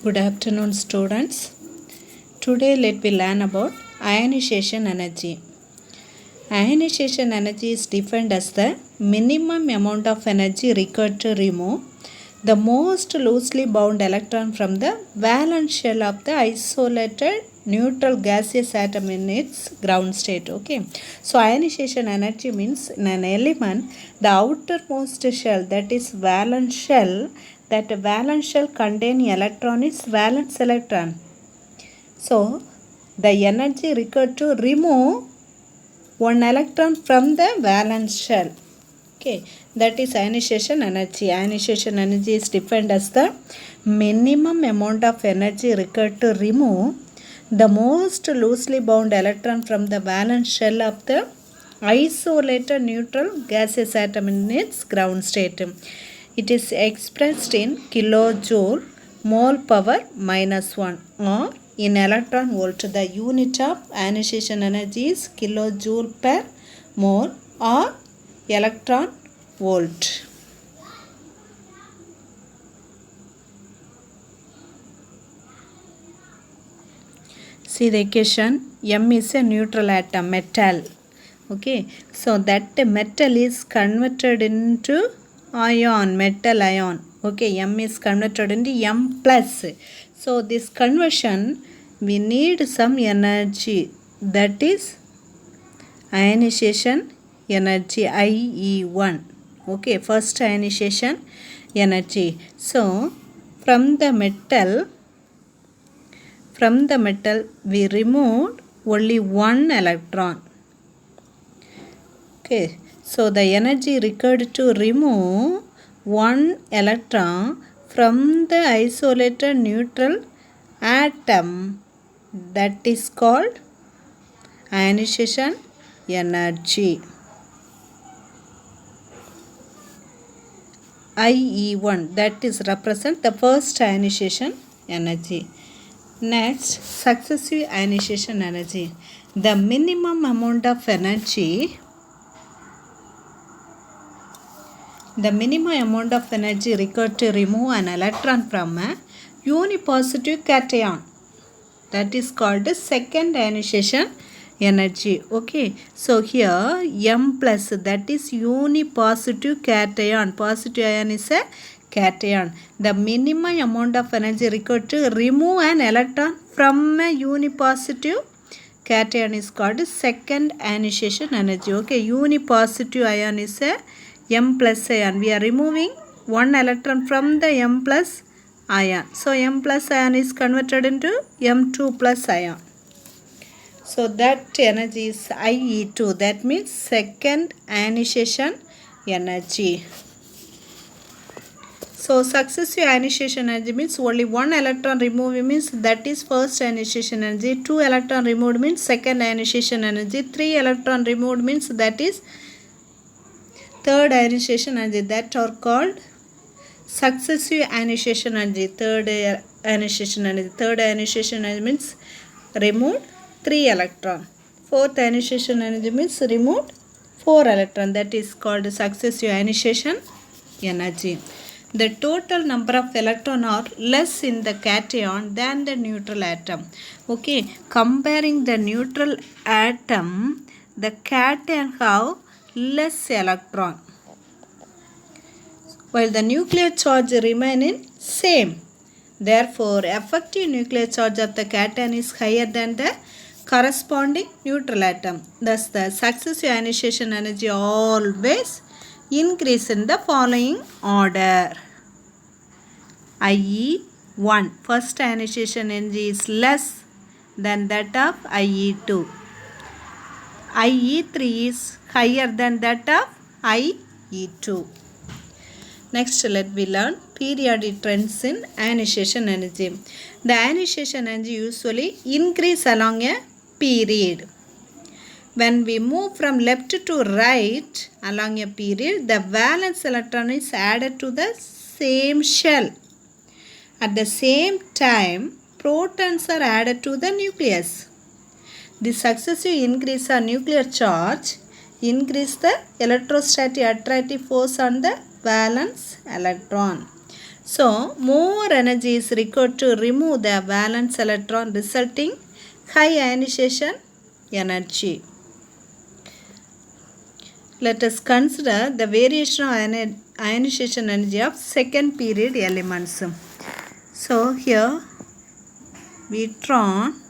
Good afternoon, students. Today, let me learn about ionization energy. Ionization energy is defined as the minimum amount of energy required to remove the most loosely bound electron from the valence shell of the isolated neutral gaseous atom in its ground state. Okay, so ionization energy means in an element the outermost shell, that is valence shell, that valence shell contain electron is valence electron. So the energy required to remove one electron from the valence shell, okay, that is ionization energy. Ionization energy is defined as the minimum amount of energy required to remove the most loosely bound electron from the valence shell of the isolated neutral gaseous atom in its ground state. It is expressed in kilojoule mole power -1 or in electron volt. The unit of ionization energy is kilojoule per mole or electron volt. See the equation. M is a neutral atom, metal. Okay, so that metal is converted into ion, metal ion. Okay, M is converted into M plus. So this conversion we need some energy, that is ionization energy, IE1. Okay, first ionization energy. So from the metal we removed only one electron. Okay, so the energy required to remove one electron from the isolated neutral atom, that is called ionization energy, IE1, that is represent the first ionization energy. Next, successive ionization energy. The minimum amount of energy required to remove an electron from a unipositive cation, that is called second ionization energy. Okay, so here M plus, that is unipositive cation. Positive ion is a cation. The minimum amount of energy required to remove an electron from a unipositive cation is called second ionization energy. Okay, unipositive ion is a M plus ion. We are removing one electron from the M plus ion. So M plus ion is converted into M2 plus ion. So that energy is IE2. That means second ionization energy. So successive ionization energy means only one electron removed means that is first ionization energy. 2 electron removed means second ionization energy. 3 electron removed means that is third ionization energy. That are called successive ionization energy. Third ionization energy. Third ionization energy means removed 3 electron. Fourth ionization energy means removed 4 electron. That is called successive ionization energy. The total number of electrons are less in the cation than the neutral atom. Okay, comparing the neutral atom, the cation have less electron, while the nuclear charge remain in same. Therefore, effective nuclear charge of the cation is higher than the corresponding neutral atom. Thus, the successive ionization energy always increase in the following order. IE1, first ionization energy is less than that of IE2. IE3 is higher than that of IE2. Next, let me learn periodic trends in ionization energy. The ionization energy usually increase along a period. When we move from left to right along a period, the valence electron is added to the same shell. At the same time, protons are added to the nucleus. The successive increase of nuclear charge increase the electrostatic attractive force on the valence electron. So more energy is required to remove the valence electron, resulting high ionization energy. Let us consider the variation of ionization energy of second period elements. So here we drawn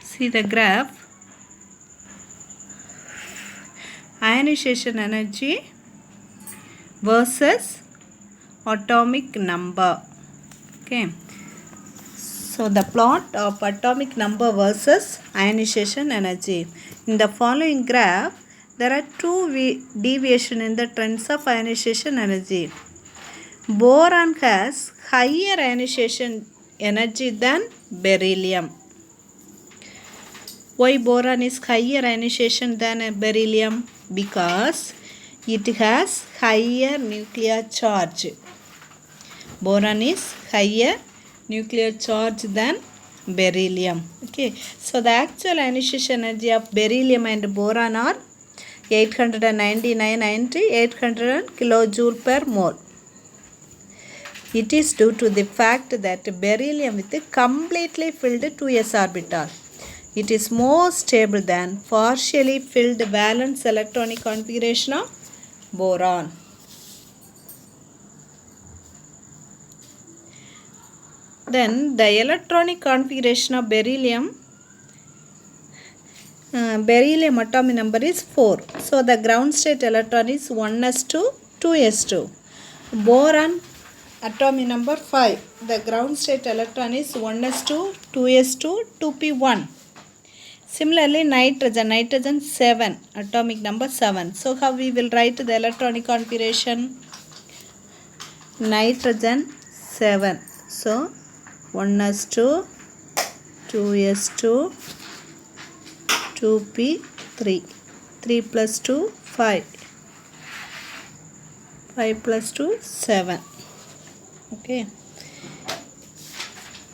see the graph ionization energy versus atomic number. Okay, so the plot of atomic number versus ionization energy. In the following graph there are two deviation in the trends of ionization energy. Boron has higher ionization energy than beryllium. Why boron is higher ionization than beryllium? Because it has higher nuclear charge. Boron is higher nuclear charge than beryllium. Okay, so the actual ionization energy of beryllium and boron are 899 and 800 kilojoule per mole. It is due to the fact that beryllium with a completely filled 2s orbital. It is more stable than partially filled valence electronic configuration of boron. Then the electronic configuration of beryllium atomic number is 4. So the ground state electron is 1s2, 2s2. Boron atomic number 5. The ground state electron is 1s2, 2s2, 2p1. Similarly nitrogen 7, atomic number 7. So how we will write the electronic configuration? Nitrogen 7. So 1s2, 2s2, 2p3. 3 plus 2, 5. 5 plus 2, 7. Okay.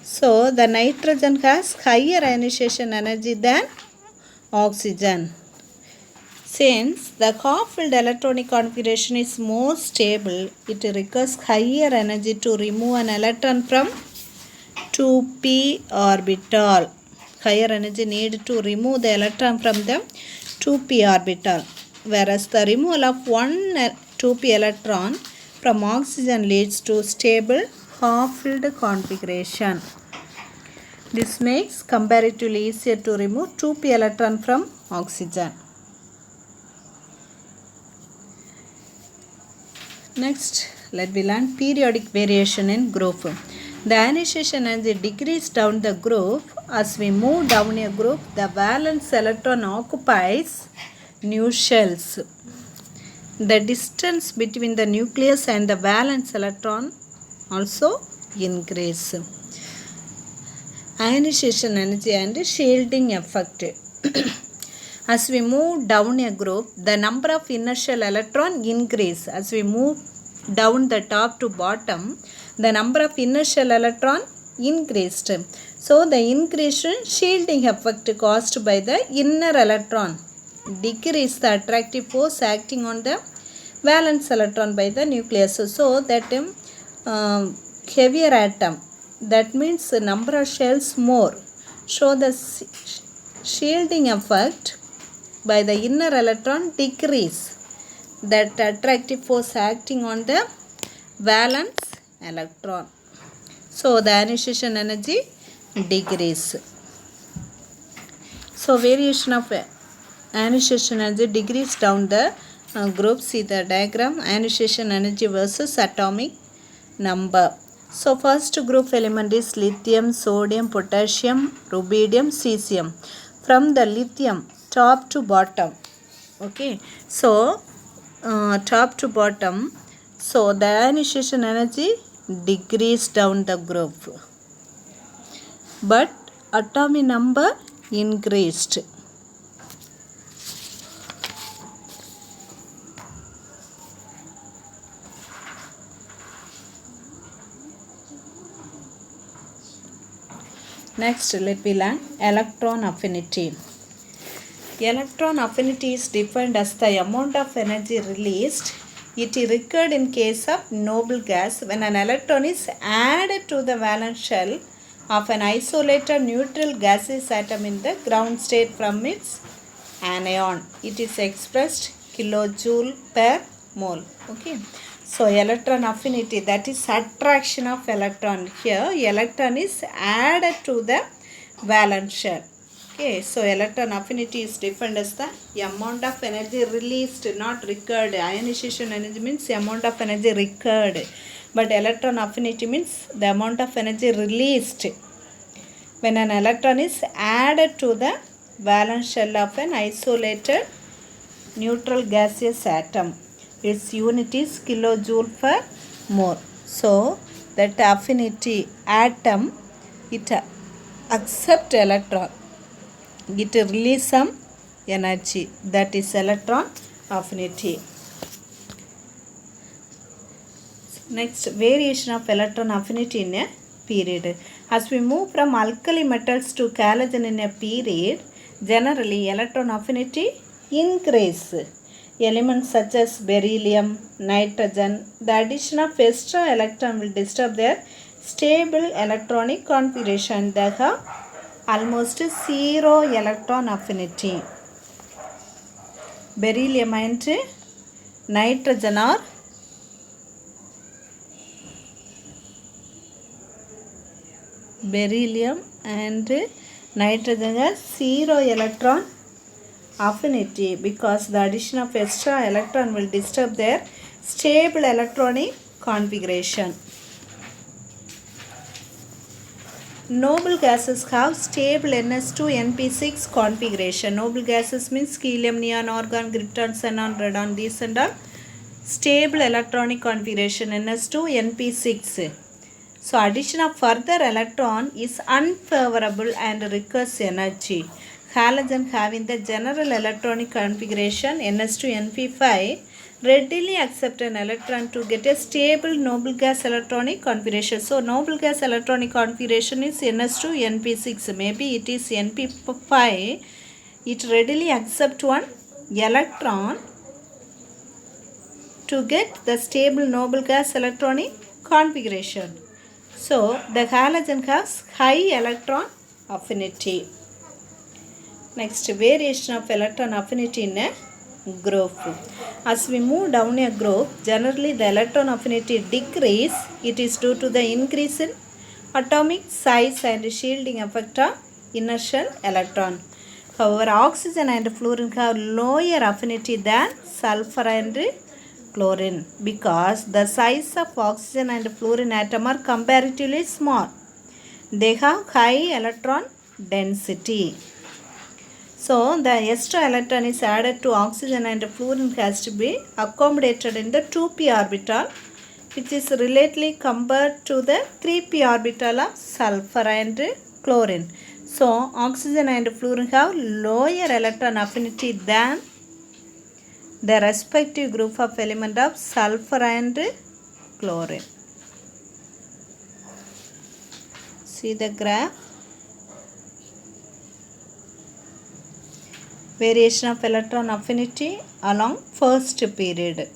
So the nitrogen has higher ionization energy than oxygen. Since the half-filled electronic configuration is more stable, it requires higher energy to remove an electron from 2p orbital. Higher energy needed to remove the electron from the 2p orbital, whereas the removal of one 2p electron from oxygen leads to stable half-filled configuration. This makes comparatively easier to remove 2p electron from oxygen. Next, let me learn periodic variation in group. The ionization energy decreases down the group. As we move down a group, the valence electron occupies new shells. The distance between the nucleus and the valence electron also increases. Ionization energy and shielding effect. As we move down a group, the number of inner shell electron increase. As we move down the top to bottom, the number of inner shell electron increased. So the increased shielding effect caused by the inner electron decrease the attractive force acting on the valence electron by the nucleus. So that heavier atom, that means the number of shells more, show the shielding effect by the inner electron decrease that attractive force acting on the valence electron. So the ionization energy decrease. So variation of ionization energy decrease down the group. See the diagram, ionization energy versus atomic number. So first group element is lithium, sodium, potassium, rubidium, cesium. From the lithium top to bottom. Okay, so top to bottom, so the ionization energy decrease down the group, but atomic number increased. Next, let me learn electron affinity. Electron affinity is defined as the amount of energy released. It occurred in case of noble gas when an electron is added to the valence shell of an isolated neutral gaseous atom in the ground state from its anion. It is expressed kilojoule per mole. Okay. So electron affinity, that is attraction of electron. Here electron is added to the valence shell. Okay, so electron affinity is defined as the amount of energy released, not recurred. Ionization energy means the amount of energy recurred, but electron affinity means the amount of energy released when an electron is added to the valence shell of an isolated neutral gaseous atom. Its unit is kilojoule per mole. So that affinity atom, it accept electron, it release some energy, that is electron affinity. Next, variation of electron affinity in a period. As we move from alkali metals to halogen in a period, generally electron affinity increase. Elements such as beryllium, nitrogen, the addition of extra electron will disturb their stable electronic configuration. They have almost zero electron affinity. Beryllium and nitrogen are zero electron affinity because the addition of extra electron will disturb their stable electronic configuration. Noble gases have stable NS2-NP6 configuration. Noble gases means helium, neon, argon, krypton, xenon, radon. These and all stable electronic configuration NS2-NP6. So addition of further electron is unfavorable and requires energy. Halogen having the general electronic configuration NS2-NP5 readily accept an electron to get a stable noble gas electronic configuration. So noble gas electronic configuration is NS2-NP6. Maybe it is NP5. It readily accept one electron to get the stable noble gas electronic configuration. So the halogen has high electron affinity. Next, variation of electron affinity in a group. As we move down a group, generally the electron affinity decrease. It is due to the increase in atomic size and shielding effect of inertial electron. However, oxygen and fluorine have lower affinity than sulfur and chlorine because the size of oxygen and fluorine atom are comparatively small. They have high electron density. So the extra electron is added to oxygen and fluorine has to be accommodated in the 2p orbital, which is relatively compared to the 3p orbital of sulfur and chlorine. So oxygen and fluorine have lower electron affinity than the respective group of element of sulfur and chlorine. See the graph. Variation of electron affinity along first period.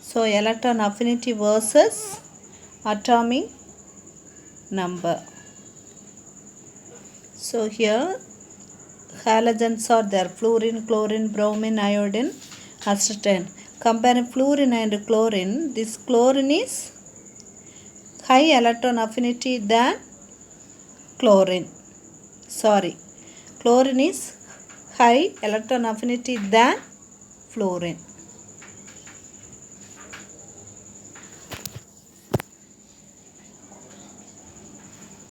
So electron affinity versus atomic number. So here halogens are there: fluorine, chlorine, bromine, iodine, acetylene. Comparing fluorine and chlorine, this chlorine is high electron affinity than chlorine. Chlorine is high electron affinity than fluorine.